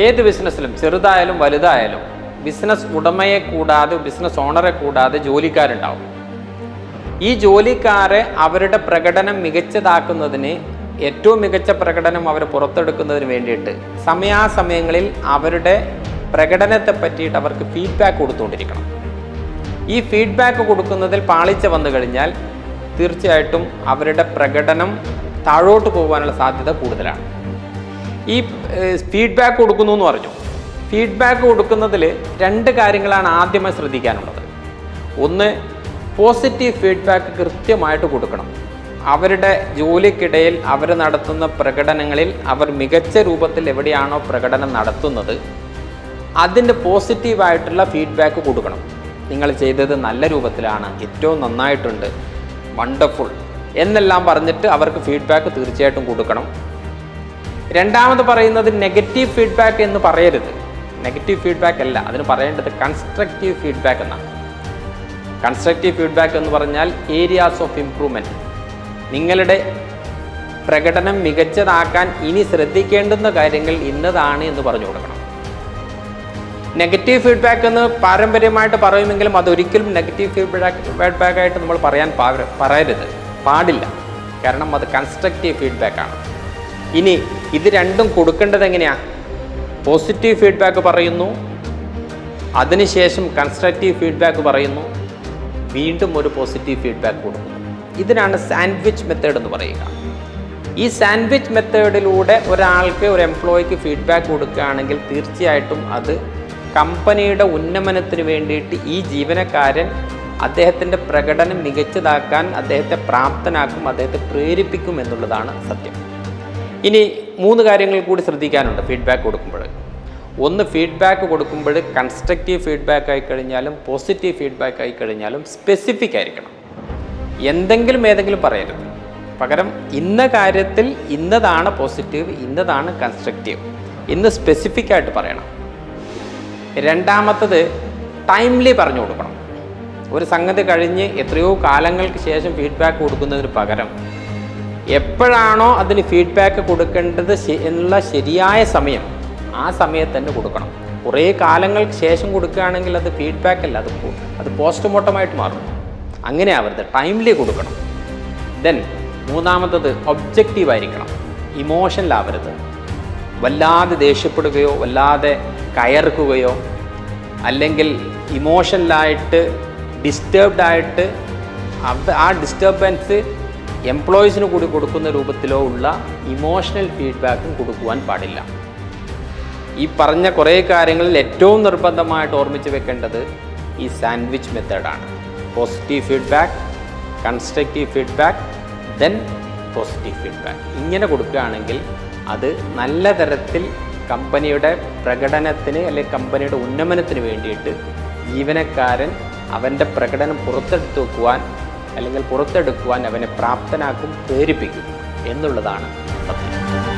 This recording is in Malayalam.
ഏത് ബിസിനസ്സിലും ചെറുതായാലും വലുതായാലും ബിസിനസ് ഉടമയെ കൂടാതെ ബിസിനസ് ഓണറെ കൂടാതെ ജോലിക്കാരുണ്ടാവും. ഈ ജോലിക്കാരെ അവരുടെ പ്രകടനം മികച്ചതാക്കുന്നതിന്, ഏറ്റവും മികച്ച പ്രകടനം അവർ പുറത്തെടുക്കുന്നതിന് വേണ്ടിയിട്ട് സമയാസമയങ്ങളിൽ അവരുടെ പ്രകടനത്തെ പറ്റിയിട്ട് അവർക്ക് ഫീഡ്ബാക്ക് കൊടുത്തുകൊണ്ടിരിക്കണം. ഈ ഫീഡ്ബാക്ക് കൊടുക്കുന്നതിൽ പാളിച്ച വന്നു കഴിഞ്ഞാൽ തീർച്ചയായിട്ടും അവരുടെ പ്രകടനം താഴോട്ട് പോകാനുള്ള സാധ്യത കൂടുതലാണ്. ഈ ഫീഡ്ബാക്ക് കൊടുക്കുന്നു എന്ന് പറഞ്ഞു. ഫീഡ്ബാക്ക് കൊടുക്കുന്നതിൽ 2 കാര്യങ്ങളാണ് ആദ്യമായി ശ്രദ്ധിക്കാനുള്ളത്. ഒന്ന്, പോസിറ്റീവ് ഫീഡ്ബാക്ക് കൃത്യമായിട്ട് കൊടുക്കണം. അവരുടെ ജോലിക്കിടയിൽ അവർ നടത്തുന്ന പ്രകടനങ്ങളിൽ അവർ മികച്ച രൂപത്തിൽ എവിടെയാണോ പ്രകടനം നടത്തുന്നത് അതിൻ്റെ പോസിറ്റീവായിട്ടുള്ള ഫീഡ്ബാക്ക് കൊടുക്കണം. നിങ്ങൾ ചെയ്തത് നല്ല രൂപത്തിലാണ്, ഏറ്റവും നന്നായിട്ടുണ്ട്, വണ്ടർഫുൾ എന്നെല്ലാം പറഞ്ഞിട്ട് അവർക്ക് ഫീഡ്ബാക്ക് തീർച്ചയായിട്ടും കൊടുക്കണം. രണ്ടാമത് പറയുന്നത് നെഗറ്റീവ് ഫീഡ്ബാക്ക് എന്ന് പറയരുത്. നെഗറ്റീവ് ഫീഡ്ബാക്ക് അല്ല, അതിന് പറയേണ്ടത് കൺസ്ട്രക്റ്റീവ് ഫീഡ്ബാക്ക് എന്നാണ്. കൺസ്ട്രക്റ്റീവ് ഫീഡ്ബാക്ക് എന്ന് പറഞ്ഞാൽ ഏരിയാസ് ഓഫ് ഇംപ്രൂവ്മെൻറ്റ്, നിങ്ങളുടെ പ്രകടനം മികച്ചതാക്കാൻ ഇനി ശ്രദ്ധിക്കേണ്ടുന്ന കാര്യങ്ങൾ ഇന്നതാണ് എന്ന് പറഞ്ഞു കൊടുക്കണം. നെഗറ്റീവ് ഫീഡ്ബാക്ക് എന്ന് പാരമ്പര്യമായിട്ട് പറയുമെങ്കിലും അതൊരിക്കലും നെഗറ്റീവ് ഫീഡ്ബാക്കായിട്ട് നമ്മൾ പറയരുത്, പാടില്ല. കാരണം അത് കൺസ്ട്രക്റ്റീവ് ഫീഡ്ബാക്കാണ്. ഇനി ഇത് രണ്ടും കൊടുക്കേണ്ടത് എങ്ങനെയാണ്? പോസിറ്റീവ് ഫീഡ്ബാക്ക് പറയുന്നു, അതിനുശേഷം കൺസ്ട്രക്റ്റീവ് ഫീഡ്ബാക്ക് പറയുന്നു, വീണ്ടും ഒരു പോസിറ്റീവ് ഫീഡ്ബാക്ക് കൊടുക്കുന്നു. ഇതിനാണ് സാൻഡ്വിച്ച് മെത്തേഡ് എന്ന് പറയുക. ഈ സാൻഡ്വിച്ച് മെത്തേഡിലൂടെ ഒരാൾക്ക്, ഒരു എംപ്ലോയിക്ക് ഫീഡ്ബാക്ക് കൊടുക്കുകയാണെങ്കിൽ തീർച്ചയായിട്ടും അത് കമ്പനിയുടെ ഉന്നമനത്തിന് വേണ്ടിയിട്ട് ഈ ജീവനക്കാരൻ അദ്ദേഹത്തിൻ്റെ പ്രകടനം മികച്ചതാക്കാൻ അദ്ദേഹത്തെ പ്രാപ്തനാക്കും, അദ്ദേഹത്തെ പ്രേരിപ്പിക്കും എന്നുള്ളതാണ് സത്യം. ഇനി 3 കാര്യങ്ങൾ കൂടി ശ്രദ്ധിക്കാനുണ്ട് ഫീഡ്ബാക്ക് കൊടുക്കുമ്പോൾ. ഒന്ന്, ഫീഡ്ബാക്ക് കൊടുക്കുമ്പോൾ കൺസ്ട്രക്റ്റീവ് ഫീഡ്ബാക്ക് ആയി കഴിഞ്ഞാലും പോസിറ്റീവ് ഫീഡ്ബാക്ക് ആയി കഴിഞ്ഞാലും സ്പെസിഫിക് ആയിരിക്കണം. ഏതെങ്കിലും പറയരുത്. പകരം ഇന്ന കാര്യത്തിൽ ഇന്നതാണ് പോസിറ്റീവ്, ഇന്നതാണ് കൺസ്ട്രക്റ്റീവ്, ഇന്ന് സ്പെസിഫിക് ആയിട്ട് പറയണം. രണ്ടാമത്തത്, ടൈംലി പറഞ്ഞു കൊടുക്കണം. ഒരു സംഗതി കഴിഞ്ഞ് എത്രയോ കാലങ്ങൾക്ക് ശേഷം ഫീഡ്ബാക്ക് കൊടുക്കുന്നതിന് പകരം എപ്പോഴാണോ അതിന് ഫീഡ്ബാക്ക് കൊടുക്കേണ്ടത് എന്നുള്ള ശരിയായ സമയം, ആ സമയത്ത് തന്നെ കൊടുക്കണം. കുറേ കാലങ്ങൾക്ക് ശേഷം കൊടുക്കുകയാണെങ്കിൽ അത് ഫീഡ്ബാക്ക് അല്ല, അത് പോസ്റ്റ്മോർട്ടമായിട്ട് മാറും. അങ്ങനെ ആവരുത്, ടൈംലി കൊടുക്കണം. ദെൻ മൂന്നാമത്തത്, ഒബ്ജക്റ്റീവ് ആയിരിക്കണം, ഇമോഷണലാവരുത്. വല്ലാതെ ദേഷ്യപ്പെടുകയോ വല്ലാതെ കയർക്കുകയോ അല്ലെങ്കിൽ ഇമോഷണലായിട്ട് ഡിസ്റ്റർബ്ഡായിട്ട് ആ ഡിസ്റ്റർബൻസ് എംപ്ലോയീസിന് കൂടി കൊടുക്കുന്ന രൂപത്തിലോ ഉള്ള ഇമോഷണൽ ഫീഡ്ബാക്കും കൊടുക്കുവാൻ പാടില്ല. ഈ പറഞ്ഞ കുറേ കാര്യങ്ങളിൽ ഏറ്റവും നിർബന്ധമായിട്ട് ഓർമ്മിച്ച് വെക്കേണ്ടത് ഈ സാൻഡ്വിച്ച് മെത്തേഡാണ്. Positive feedback, constructive feedback, then positive feedback. ഇങ്ങനെ കൊടുക്കുകയാണെങ്കിൽ അത് നല്ല തരത്തിൽ കമ്പനിയുടെ പ്രകടനത്തിന് അല്ലെങ്കിൽ കമ്പനിയുടെ ഉന്നമനത്തിന് വേണ്ടിയിട്ട് ജീവനക്കാരൻ അവൻ്റെ പ്രകടനം പുറത്തെടുക്കുവാൻ അവനെ പ്രാപ്തനാക്കും, പ്രേരിപ്പിക്കും എന്നുള്ളതാണ് സത്യം.